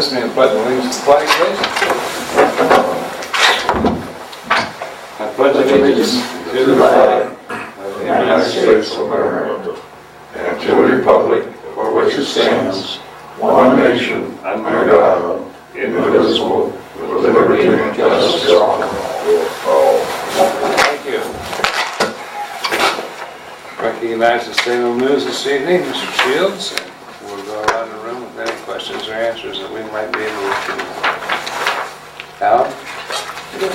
Dismiss me and pledge allegiance to the flag, please. I pledge allegiance to the flag of the United States of America and to the republic for which it stands, one nation, under God, indivisible, with liberty and justice for all. Thank you. Recognize the state of the news this evening, Mr. Shields. We'll go around the room with any questions or answers that we might be able to. Al?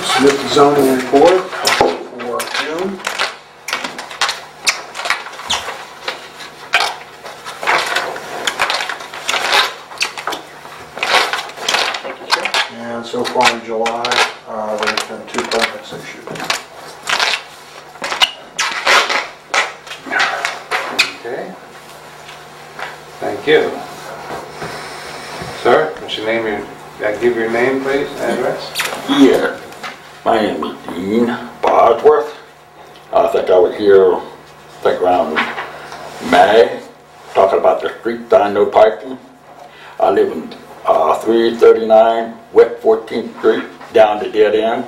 Submit the zoning report for June. Thank you, sir. And so far in July, there's been 2 permits issued. Okay. Thank you. Sir, what's your name? Give your name, please, and address. Yeah, my name is Dean Bosworth. I think I was here, around May, talking about the street sign no parking. I live in 339 West 14th Street, down the dead end.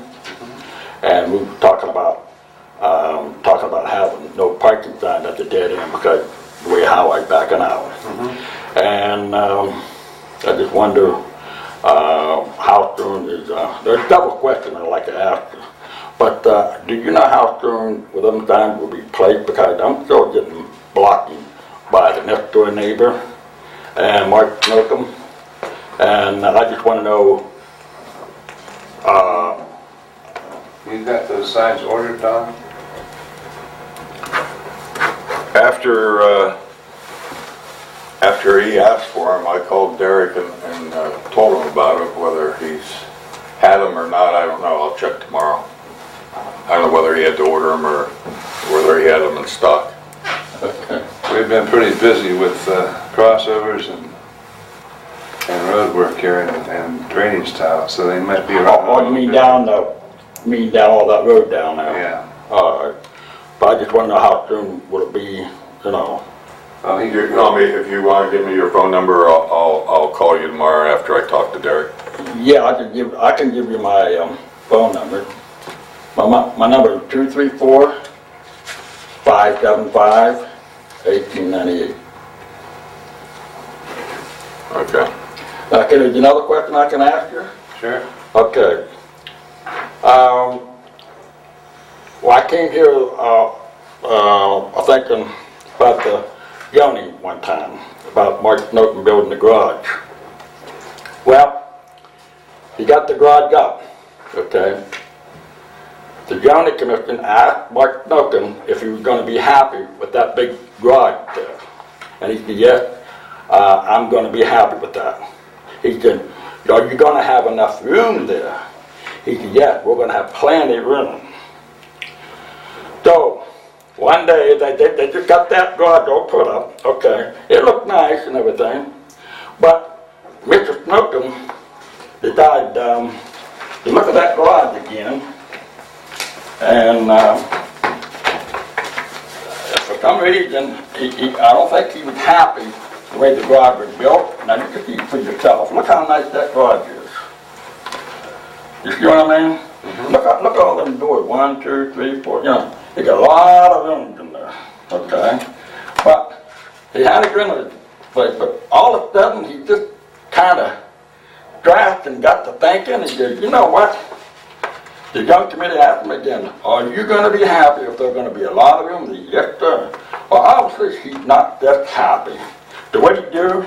And we were talking about having no parking sign at the dead end because the way highway backing out. And I just wonder how soon is, there's several questions I'd like to ask you. But do you know how soon with them signs will be placed? Because I'm still getting blocked by the next door neighbor and Mark Snookum. And I just want to know. You got those signs ordered, Don? After he asked for him, I called Derek and told him about it. Whether he's had them or not, I don't know. I'll check tomorrow. I don't know whether he had to order them or whether he had them in stock. Okay. We've been pretty busy with crossovers and road work here and drainage tile, so they might be around. Oh, you mean down all that road down there? Yeah. All right. But I just want to know how soon will it be, you know. You call me if you want to give me your phone number. I'll call you tomorrow after I talk to Derek. Yeah, I can give you my phone number. My number is 234-575-1898. Okay. Okay, there's another question I can ask you? Sure. Okay. Well, I came here thinking about the zoning one time, about Mark Snowden building the garage. Well, he got the garage up, okay? The zoning commission asked Mark Snowden if he was going to be happy with that big garage there. And he said, yes, I'm going to be happy with that. He said, are you going to have enough room there? He said, yes, we're going to have plenty of room. So, one day, they just got that garage all put up, okay. It looked nice and everything, but Mr. Snookum decided to look at that garage again, and for some reason, I don't think he was happy the way the garage was built. Now you can see for yourself. Look how nice that garage is. You see what I mean? Mm-hmm. Look at all them doors. 1, 2, 3, 4. You know, they got a lot of rooms in there. Okay, but he had a grin place. But all of a sudden, he just kind of drafted and got to thinking. And he said, you know what? The young committee asked him again, are you going to be happy if there's going to be a lot of rooms? He said, yes, sir. Well, obviously, he's not just happy. So what he do?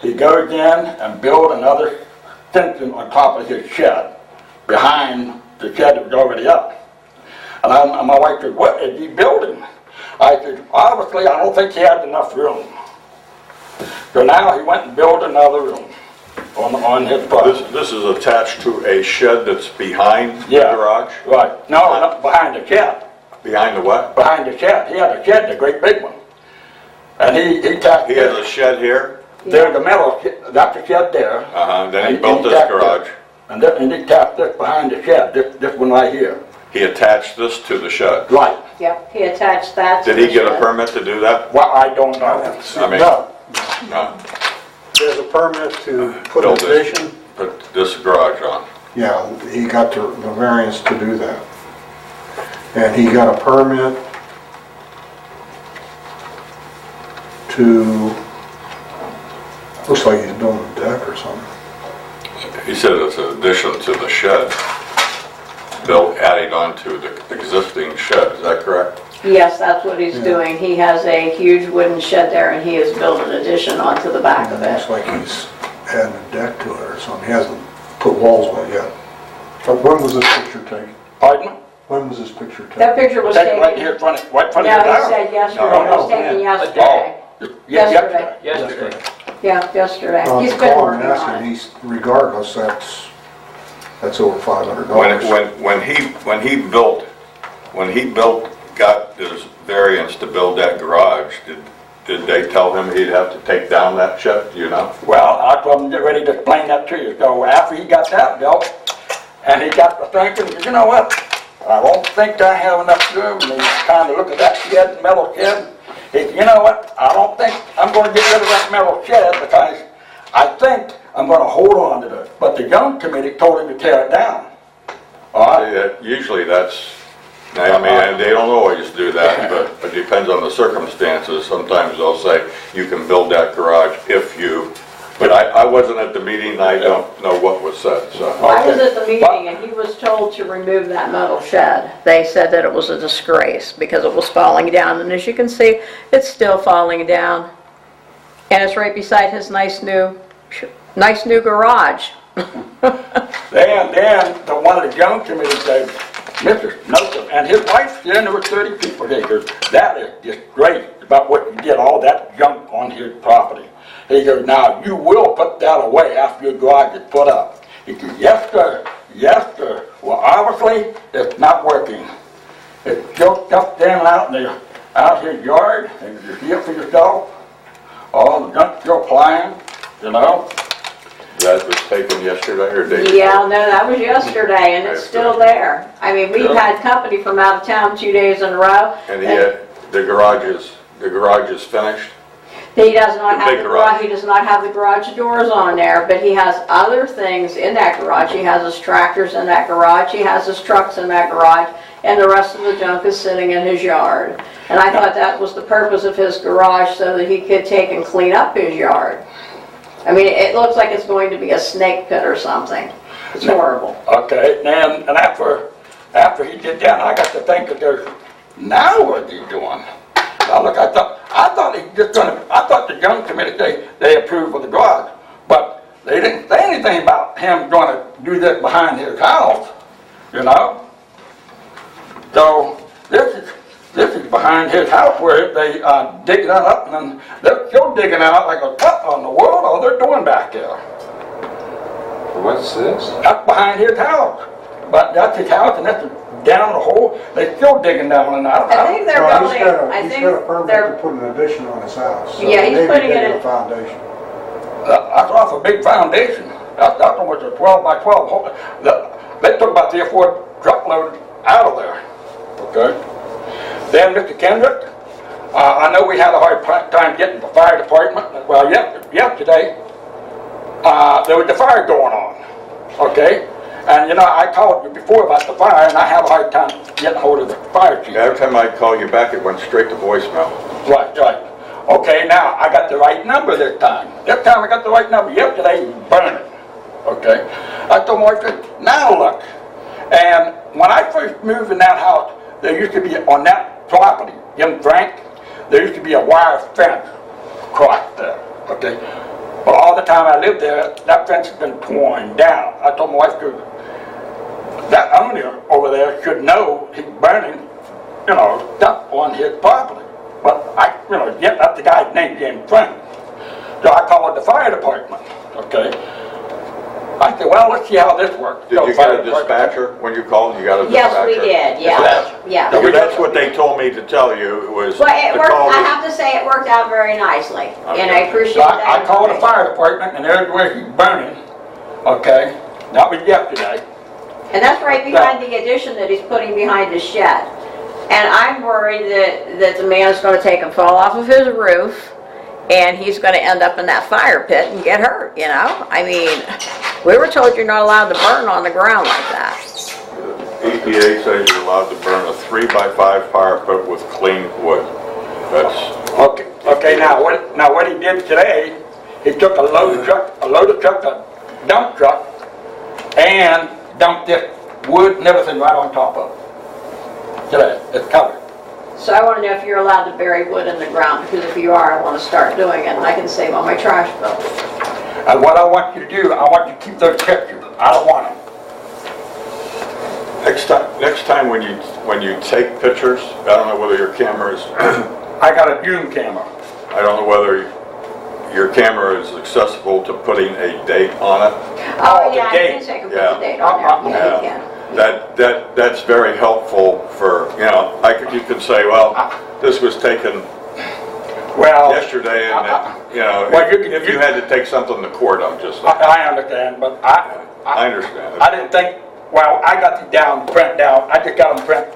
He goes in and build another extension on top of his shed, behind the shed that was already up. And my wife said, what is he building? I said, obviously, I don't think he had enough room. So now he went and built another room on his property. This is attached to a shed that's behind the garage? Right. No, not behind the shed. Behind the what? Behind the shed. He had a shed, a great big one. And he has a shed here? There's the metal, that's the shed there. Then he built this garage. And he tapped this behind the shed, this one right here. He attached this to the shed? Right. Yep, he attached that to Did he the get a shed. permit to do that? Well, I don't know. I mean, No. No. He has a permit to put an Build this. addition. Put this garage on. Yeah, he got the variance to do that. And he got a permit to, looks like he's building a deck or something. He said it's an addition to the shed. Built, adding on to the existing shed, is that correct? Yes, that's what he's Yeah. doing. He has a huge wooden shed there and he has built an addition onto the back of Looks it. like he's adding a deck to it or something. He hasn't put walls on it yet. But when was this picture taken? Pardon? When was this picture taken? That picture was Take it right taken, here in front of, right in front no, of your he house? said yesterday, No, it was no, taken Oh, yesterday. yesterday. Yesterday. Yeah, yesterday. He's The been call I'm working on asking, it. he's, regardless, that's over $500. When he built, got his variance to build that garage, did they tell him he'd have to take down that shed, do you know? Well, I told him, get ready to explain that to you. So after he got that built, and he got to thinking, you know what? I don't think I have enough room, and he kind of looked at that shed, metal shed. He said, you know what? I don't think I'm gonna get rid of that metal shed because I think I'm gonna hold on to it. But the young committee told him to tear it down. All right? Usually that's, I mean, they don't always do that, but it depends on the circumstances. Sometimes they'll say, you can build that garage if you, but I wasn't at the meeting, I don't know what was said, so. I was at the meeting and he was told to remove that metal shed. They said that it was a disgrace because it was falling down, and as you can see, it's still falling down. And it's right beside his nice new garage. Then the one of the young committee said, Mr. Nelson, and his wife, then there were 30 people there. He goes, that is just great about what you did, all that junk on his property. He goes, now you will put that away after your garage is put up. He goes, yes sir, yes sir. Well obviously it's not working. It's still stuff standing out his yard, and you see it for yourself. All the junk still flying, you know. That was taken yesterday or day before? Yeah, no, that was yesterday and it's still there. I mean, we've had company from out of town 2 days in a row. And he had, the garage is finished? He does not The have big the garage. garage, he does not have the garage doors on there, but he has other things in that garage. He has his tractors in that garage, he has his trucks in that garage, and the rest of the junk is sitting in his yard. And I thought that was the purpose of his garage, so that he could take and clean up his yard. I mean, it looks like it's going to be a snake pit or something. It's horrible. Okay, and after he did that, I got to think that there's, now what's he doing? Now look, I thought he just I thought the young committee, they approved of the garage, but they didn't say anything about him going to do this behind his house, you know? So this is behind his house where they digging that up, and then they're still digging it out like, what in the world are they doing back there? What's this? That's behind his house, but that's his house, and that's down the hole. They're still digging down and out. I think they're Well, building, I he's think got a permit they're, to put an addition on his house. So Yeah, he's maybe putting it digging in- a foundation. That's off a big foundation. That one was a 12 by 12 hole. They took about 3 or 4 truckloads out of there. Okay. Then Mr. Kendrick, I know we had a hard time getting the fire department. Well, yesterday, there was the fire going on. Okay. And you know, I called you before about the fire, and I have a hard time getting hold of the fire chief. Every time I call you back, it went straight to voicemail. Right. Okay, now I got the right number this time. This time I got the right number. Yesterday it was burning. Okay. I told my wife, now look. And when I first moved in that house, there used to be on that property, Jim Frank, there used to be a wire fence across there. Okay. Well, all the time I lived there, that fence has been torn down. I told my wife, that owner over there should know he's burning, you know, stuff on his property. But that's the guy's name, James Frank. So I called the fire department, okay? I said, well, let's see how this works. Did you get a dispatcher when you called? You got a dispatcher? yes, we did, yeah. Because that's what they told me to tell you, was But it to worked, call I this- have to say, it worked out very nicely, and I Okay. appreciate So that. I called the fire department, and there's where he's burning, okay? That was yesterday. And that's right behind the addition that he's putting behind his shed. And I'm worried that the man is going to take and fall off of his roof and he's gonna end up in that fire pit and get hurt, you know? I mean, we were told you're not allowed to burn on the ground like that. EPA says you're allowed to burn a 3x5 fire pit with clean wood. That's, Okay, now what he did today, he took a loaded truck, a dump truck, and dumped this wood and everything right on top of it. Today, it's covered. So I wanna know if you're allowed to bury wood in the ground, because if you are, I wanna start doing it, and I can save on my trash bill. And what I want you to do, I want you to keep those pictures. I don't want them. next time when you take pictures, I don't know whether your camera is, I got a Zoom camera. I don't know whether your camera is accessible to putting a date on it. Oh, the yeah, I date. think I can put Yeah. the date on there, yeah, you can. That's very helpful for, you know, you could say, well, this was taken Well, yesterday, and you know, well, if you had to take something to court, I'm just saying. I understand, but I understand. I didn't think, well, I got the print down, I just got them print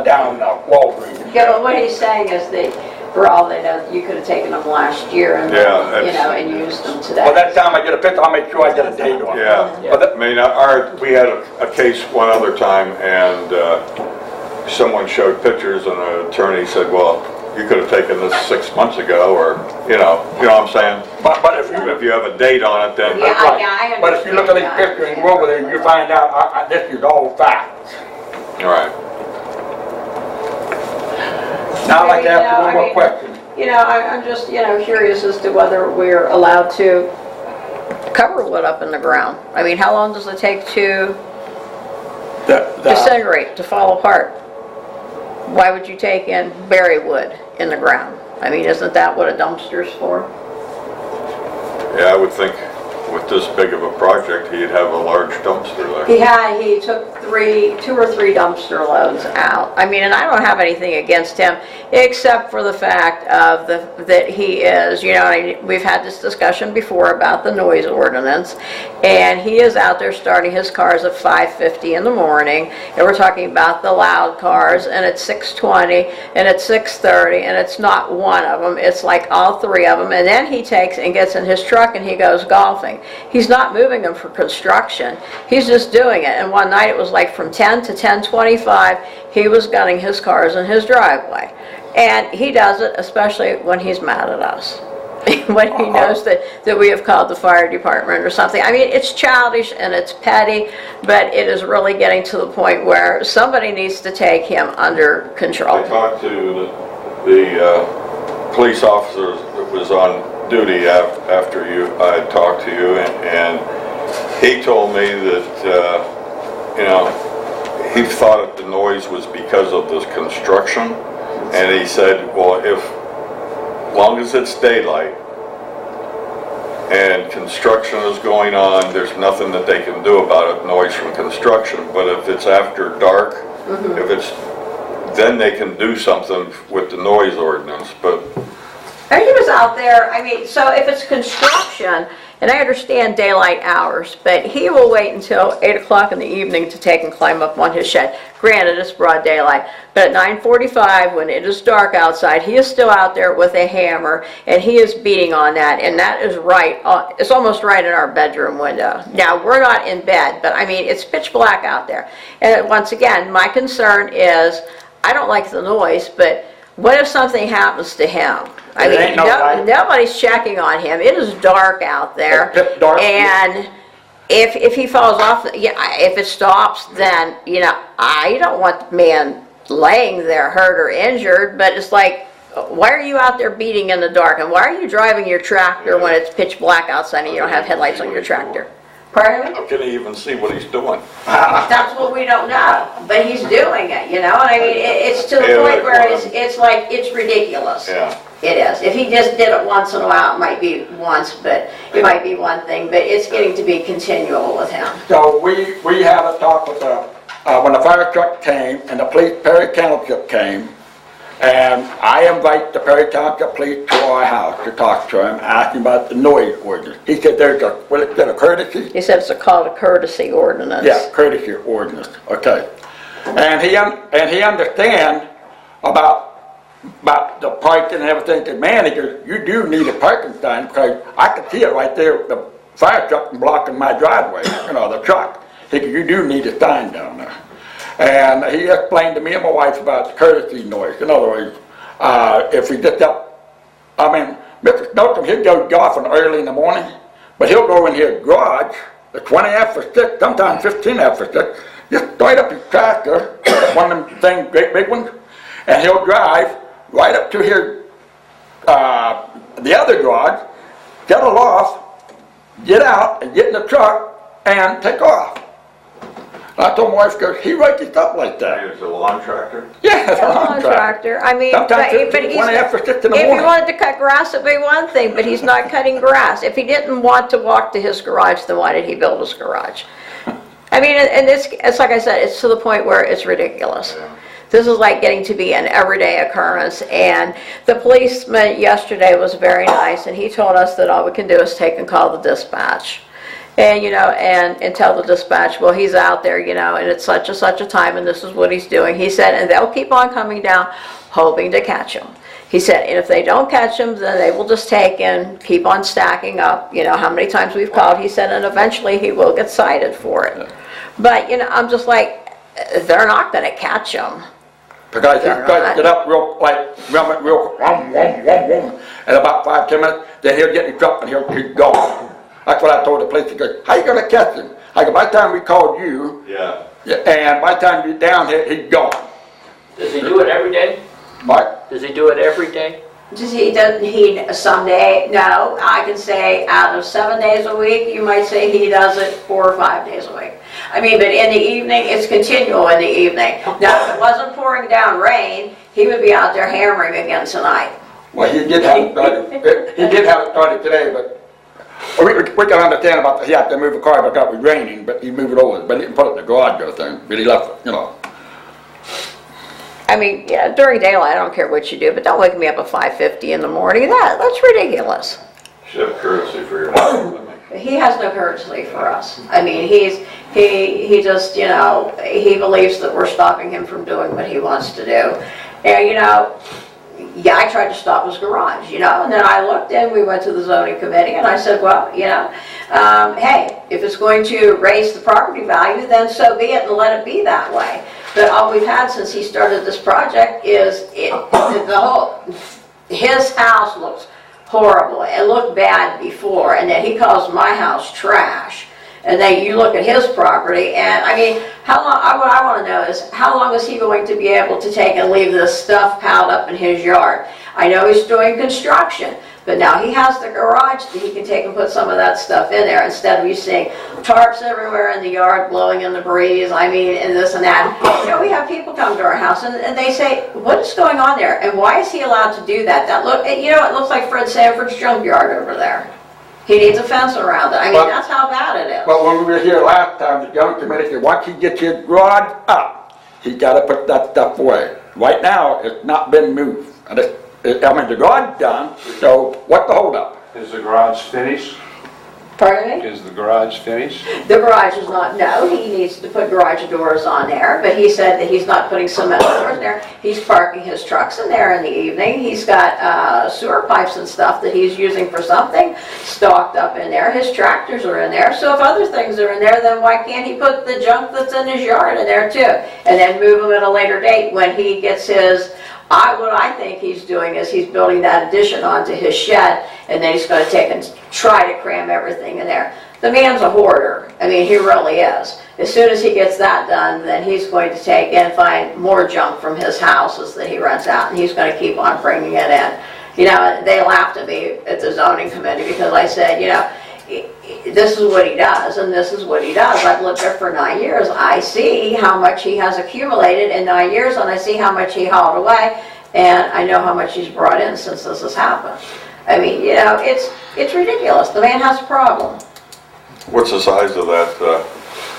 down Walgreens. Yeah, but what he's saying is that, for all they know, you could have taken them last year and, Yeah, you know, and used them today. Well, that time I get a picture, I'll make sure I get a date on it. Yeah, But I mean, we had a case one other time, and someone showed pictures, and the attorney said, well, you could have taken this 6 months ago, or, you know what I'm saying? But if If you have a date on it, then, Yeah, Right. I But if you look at these understand pictures and go over there, you find out this is all facts. all right. Now I'd like to You know, ask you one I more mean- question. You know, I'm just, you know, curious as to whether we're allowed to cover wood up in the ground. I mean, how long does it take to disintegrate, to fall apart? Why would you take and bury wood in the ground? I mean, isn't that what a dumpster's for? Yeah, I would think with this big of a project, he'd have a large dumpster there. He took 2 or 3 dumpster loads out. I mean, and I don't have anything against him, except for the fact of that he is, you know, we've had this discussion before about the noise ordinance, and he is out there starting his cars at 5:50 in the morning, and we're talking about the loud cars, and it's 6:20, and it's 6:30, and it's not one of them, it's like all 3 of them, and then he takes and gets in his truck and he goes golfing. He's not moving them for construction, he's just doing it. And one night it was like from 10 to 10:25, he was gunning his cars in his driveway. And he does it especially when he's mad at us. When he knows that we have called the fire department or something. I mean, it's childish and it's petty, but it is really getting to the point where somebody needs to take him under control. I talked to the police officer that was on duty after I had talked to you, and he told me that, you know, he thought that the noise was because of this construction, and he said, well, as long as it's daylight and construction is going on, there's nothing that they can do about it, noise from construction. But if it's after dark, then they can do something with the noise ordinance. But And he was out there, I mean, so if it's construction, and I understand daylight hours, but he will wait until 8 o'clock in the evening to take and climb up on his shed. Granted, it's broad daylight, but at 9:45, when it is dark outside, he is still out there with a hammer, and he is beating on that, and that is right, it's almost right in our bedroom window. Now, we're not in bed, but I mean, it's pitch black out there. And once again, my concern is, I don't like the noise, but what if something happens to him? I There ain't mean, no light. nobody's checking on him. It is dark out there. It's pitch dark. And if he falls off, yeah, if it stops, then, you know, I don't want the man laying there hurt or injured, but it's like, why are you out there beating in the dark? And why are you driving your tractor when it's pitch black outside and you don't have headlights on your tractor? Pardon me? how can he even see what he's doing? That's what we don't know, but he's doing it, you know, and I mean, it's to the Yeah, point like, where it's like, it's ridiculous. Yeah. It is. If he just did it once in a while, it might be once, but it might be one thing, but it's getting to be continual with him. So we had a talk with when the fire truck came and the police, Perry Township came, and I invite the Perry Township police to our house to talk to him, ask him about the noise ordinance. He said there's a, well, it's a courtesy? He said it's called a courtesy ordinance. Yeah, courtesy ordinance, okay. And he understands about about the parking and everything, and man, he goes, you do need a parking sign, because I can see it right there, the fire truck blocking my driveway, you know, the truck. He goes, you do need a sign down there. And he explained to me and my wife about the courtesy noise. In other words, if we get up, I mean, Mr. Snowcomb, he'll go golfing early in the morning, but he'll go in his garage, the 20 after 6, sometimes 15 after 6, just start up his tractor, one of them things, great big ones, and he'll drive right up to his, the other garage, settle off, get out, and get in the truck, and take off. I told my wife, goes, he writes it up like that. It's a lawn tractor? Yeah, it's a lawn tractor. Contractor, I mean, but Sometimes he's, 20 after 6 in the if he morning. wanted to cut grass, it'd be one thing, but he's not cutting grass. If he didn't want to walk to his garage, then why did he build his garage? I mean, and it's like I said, it's to the point where it's ridiculous. Yeah. This is like getting to be an everyday occurrence, and the policeman yesterday was very nice, and he told us that all we can do is take and call the dispatch. And, you know, and tell the dispatch, well, he's out there, you know, and it's such a time, and this is what he's doing. He said, and they'll keep on coming down, hoping to catch him. He said, and if they don't catch him, then they will just take and keep on stacking up, you know, how many times we've called. He said, and eventually he will get cited for it. But, you know, I'm just like, they're not going to catch him. Because he's got to get up real, like, real, and about 5-10 minutes, then he'll get in the truck and he's gone. That's what I told the police. He goes, how you going to catch him? I go, by the time we called you, Yeah. and by the time you're down here, he's gone. Does he do it every day? What? Does he do it every day? Does he, doesn't he, someday, no, I can say out of 7 days a week, you might say he does it 4 or 5 days a week. I mean, but in the evening, it's continual in the evening. Now, if it wasn't pouring down rain, he would be out there hammering again tonight. Well, he did have it started, he did have it started today, but we can understand about he had to move a car because it was raining, but he moved it over, but he didn't put it in the garage or thing, but he left it, you know. I mean, yeah, during daylight, I don't care what you do, but don't wake me up at 5:50 in the morning. That's ridiculous. Should have courtesy for your life. He has no courtesy for us. I mean, he just, you know, he believes that we're stopping him from doing what he wants to do. And, you know, yeah, I tried to stop his garage, you know, and then I looked in, we went to the zoning committee, and I said, well, you know, hey, if it's going to raise the property value, then so be it, and let it be that way. But all we've had since he started this project is his house looks horrible. It looked bad before, and then he calls my house trash. And then you look at his property, and I mean, how long, what I want to know is, how long is he going to be able to take and leave this stuff piled up in his yard? I know he's doing construction, but now he has the garage that he can take and put some of that stuff in there, instead of you seeing tarps everywhere in the yard blowing in the breeze, I mean, and this and that. You know, we have people come to our house, and they say, what is going on there, and why is he allowed to do that? That look, you know, it looks like Fred Sanford's junkyard over there. He needs a fence around it. I mean, that's how bad it is. But when we were here last time, the young committee said, once he gets his garage up, he's got to put that stuff away. Right now, it's not been moved. And I mean, the garage done, so what's the holdup? Is the garage finished? Pardon me? Is the garage finished? The garage is not, no, he needs to put garage doors on there, but he said that he's not putting cement doors in there. He's parking his trucks in there in the evening. He's got sewer pipes and stuff that he's using for something stocked up in there. His tractors are in there. So if other things are in there, then why can't he put the junk that's in his yard in there too? And then move them at a later date when he gets his, what I think he's doing is he's building that addition onto his shed, and then he's going to take and try to cram everything in there. The man's a hoarder. I mean, he really is. As soon as he gets that done, then he's going to take and find more junk from his houses that he rents out, and he's going to keep on bringing it in. You know, they laughed at me at the zoning committee because I said, you know, this is what he does, and this is what he does. I've lived there for 9 years. I see how much he has accumulated in 9 years, and I see how much he hauled away, and I know how much he's brought in since this has happened. I mean, you know, it's ridiculous. The man has a problem. What's the size of that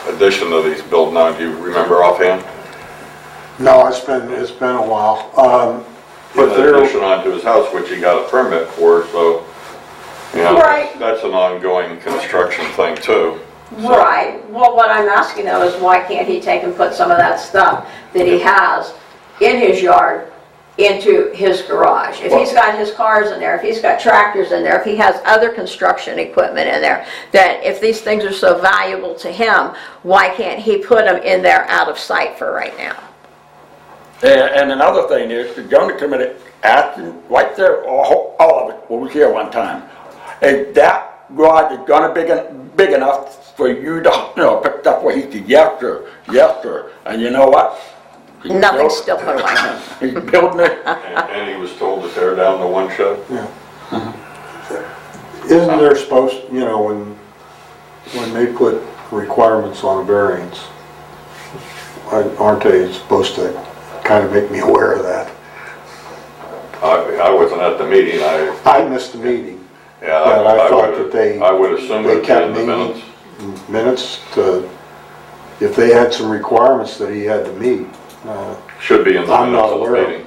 addition that he's built now? Do you remember offhand? No, it's been a while. Put But an there, addition onto his house, which he got a permit for, so, you know, Right. that's an ongoing construction thing too. Right. Well, what I'm asking though is why can't he take and put some of that stuff that he has in his yard into his garage. If he's got his cars in there, if he's got tractors in there, if he has other construction equipment in there, then if these things are so valuable to him, why can't he put them in there out of sight for right now? And another thing is, the zoning committee asked him right there, all of it, we was here one time, is that garage is gonna big enough for you to, pick up where he said, yes, sir. And you know what? Nothing's still put on. He's building it. And he was told to tear down the one shed? Isn't there supposed, when they put requirements on a variance, aren't they supposed to kind of make me aware of that? I wasn't at the meeting, I missed the meeting. yeah, But I thought that they- I would assume they it'd be kept in the meetings. minutes. Minutes to, if they had some requirements that he had to meet. Should be in the I'm not minutes of the aware of meeting.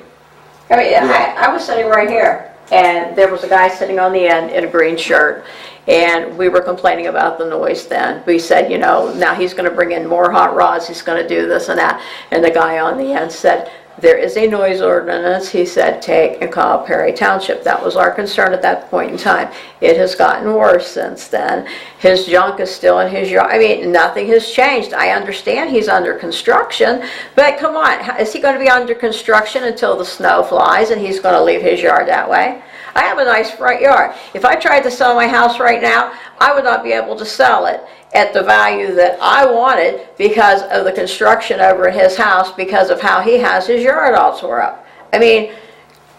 I mean, I was sitting right here, and there was a guy sitting on the end in a green shirt, and we were complaining about the noise then. We said, now he's gonna bring in more hot rods, he's gonna do this and that. And the guy on the end said, there is a noise ordinance, he said, take and call Perry Township. That was our concern at that point in time. It has gotten worse since then. His junk is still in his yard. I mean, nothing has changed. I understand he's under construction, but come on, is he going to be under construction until the snow flies and he's going to leave his yard that way? I have a nice front yard. If I tried to sell my house right now, I would not be able to sell it at the value that I wanted because of the construction over at his house, because of how he has his yard all tore up. I mean,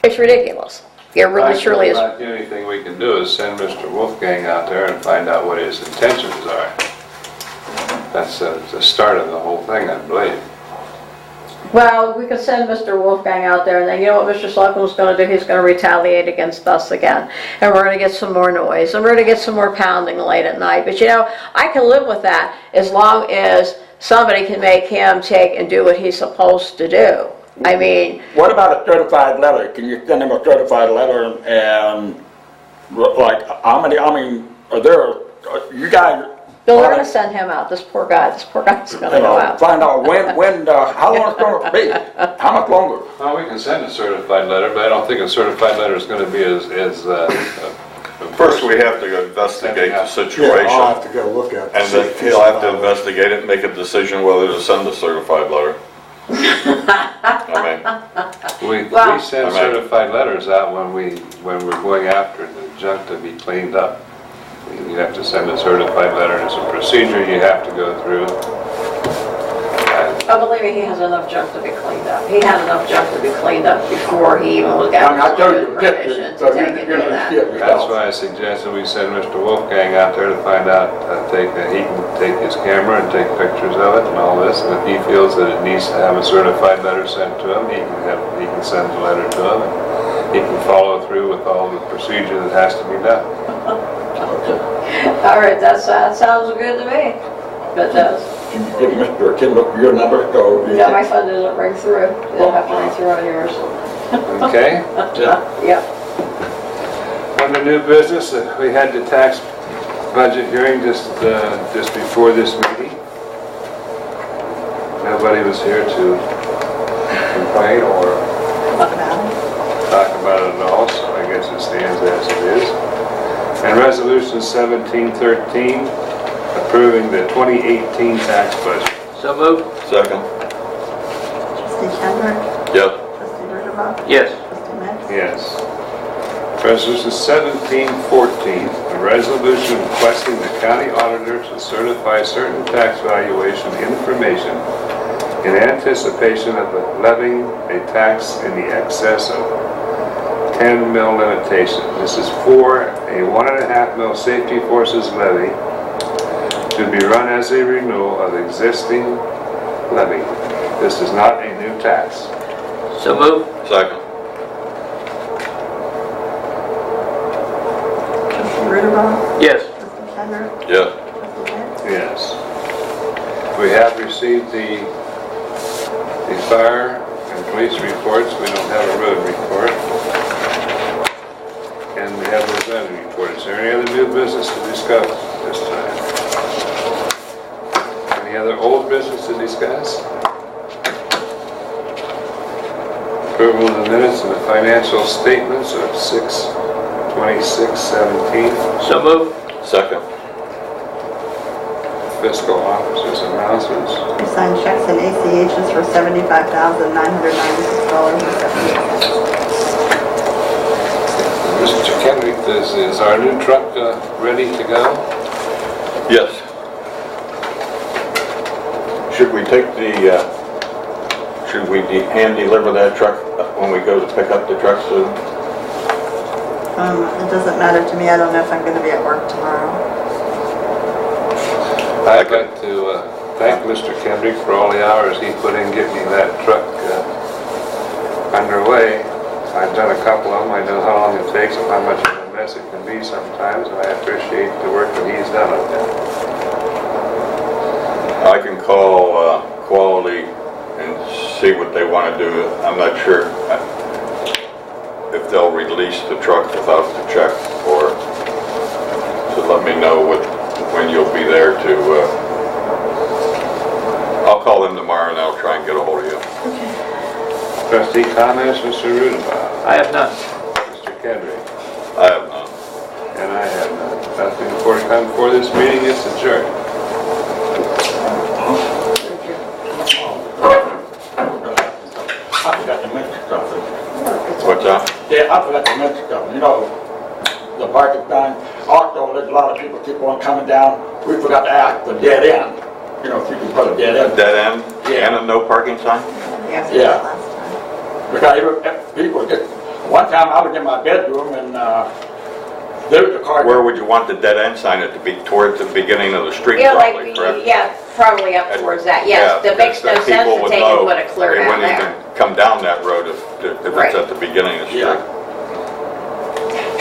it's ridiculous. It really truly is. The only thing we can do is send Mr. Wolfgang out there and find out what his intentions are. That's the start of the whole thing, I believe. Well, we could send Mr. Wolfgang out there, and then you know what Mr. Slocum's going to do? He's going to retaliate against us again. And we're going to get some more noise, and we're going to get some more pounding late at night. But I can live with that as long as somebody can make him take and do what he's supposed to do. I mean... What about a certified letter? Can you send him a certified letter and, are there, you guys... Bill, we're going to send him out, this poor guy's going to go out. Find out how long it's gonna be, how much longer. Well, we can send a certified letter, but I don't think a certified letter is going to be as First, we have to investigate the Yeah, I'll situation, have to go look at it. and then he'll have to investigate it and make a decision whether to send a certified letter. We Well- send certified letters out when we're going after the junk to be cleaned up. You have to send a certified letter. It's a procedure you have to go through. Oh, believe me, he has enough junk to be cleaned up. He had enough junk to be cleaned up before he even was I got told you, permission to take and do that. That's why I suggested we send Mr. Wolfgang out there to find out, he can take his camera and take pictures of it and all this, and if he feels that it needs to have a certified letter sent to him, he can send the letter to him, and he can follow through with all the procedure that has to be done. All right, that sounds good to me. That does. Can you give Mr. Kimball your number? Yeah, my phone doesn't ring through. It'll have to ring through on yours. Okay? Yep. Under new business, we had the tax budget hearing just before this meeting. Nobody was here to complain or talk about it at all, so I guess it stands as it is. And Resolution 1713, approving the 2018 tax budget. So moved. Second. Trustee Chandler? Yep. Trustee Bergeron? Yes. Trustee Metz? Yes. Resolution 1714, a resolution requesting the county auditor to certify certain tax valuation information in anticipation of levying a tax in the excess of 10 mil limitation. This is for a 1.5 mil safety forces levy to be run as a renewal of existing levy. This is not a new tax. So moved. Second. Trustee Bergeron? Yes. Trustee Chandler? Yep. Trustee Metz? Yes. We have received the fire and police reports. We don't have a road report. And we have the zoning report. Is there any other new business to discuss this time? Any other old business to discuss? Approval of the minutes and the financial statements of 6/26/17. So move. Second. Fiscal officers announcements. We signed checks and ACHs for $75,996.78. Mr. Kendrick, is our new truck ready to go? Yes. Should we take the, should we hand deliver that truck when we go to pick up the truck soon? It doesn't matter to me. I don't know if I'm going to be at work tomorrow. I'd like to thank Mr. Kendrick for all the hours he put in getting me that truck underway. I've done a couple of them. I know how long it takes and how much of a mess it can be sometimes, and I appreciate the work that he's done on that. I can call Quality and see what they want to do. I'm not sure if they'll release the truck without the check, or to let me know when you'll be there to, I'll call them tomorrow and I'll try and get a hold of you. Trustee comments, Mr. Rudenbaugh? I have none. Mr. Kendrick? I have none. And I have none. Nothing more to come before this meeting. It's adjourned. I forgot to mention something. What's that? Yeah, I forgot to mention something. You know, the parking sign, also, there's a lot of people keep on coming down. We forgot to ask for dead end. You know, if you can put a dead end. Dead end? Yeah. And a no parking sign? Yes, Yeah. last time. Because people just, one time I was in my bedroom and there was a car. Where would you want the dead end sign? It to be towards the beginning of the street, Yeah, probably, correct? yeah, probably up towards that, yes. Yeah, It makes no because sense people to would take know and put it clear they down wouldn't there. even come down that road if Right. it's at the beginning of the street. Yeah.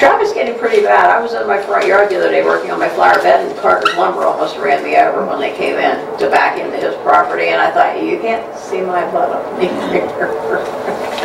Traffic's getting pretty bad. I was in my front yard the other day working on my flower bed, and Carter's Lumber almost ran me over when they came in to back into his property, and I thought, you can't see my butt up in here.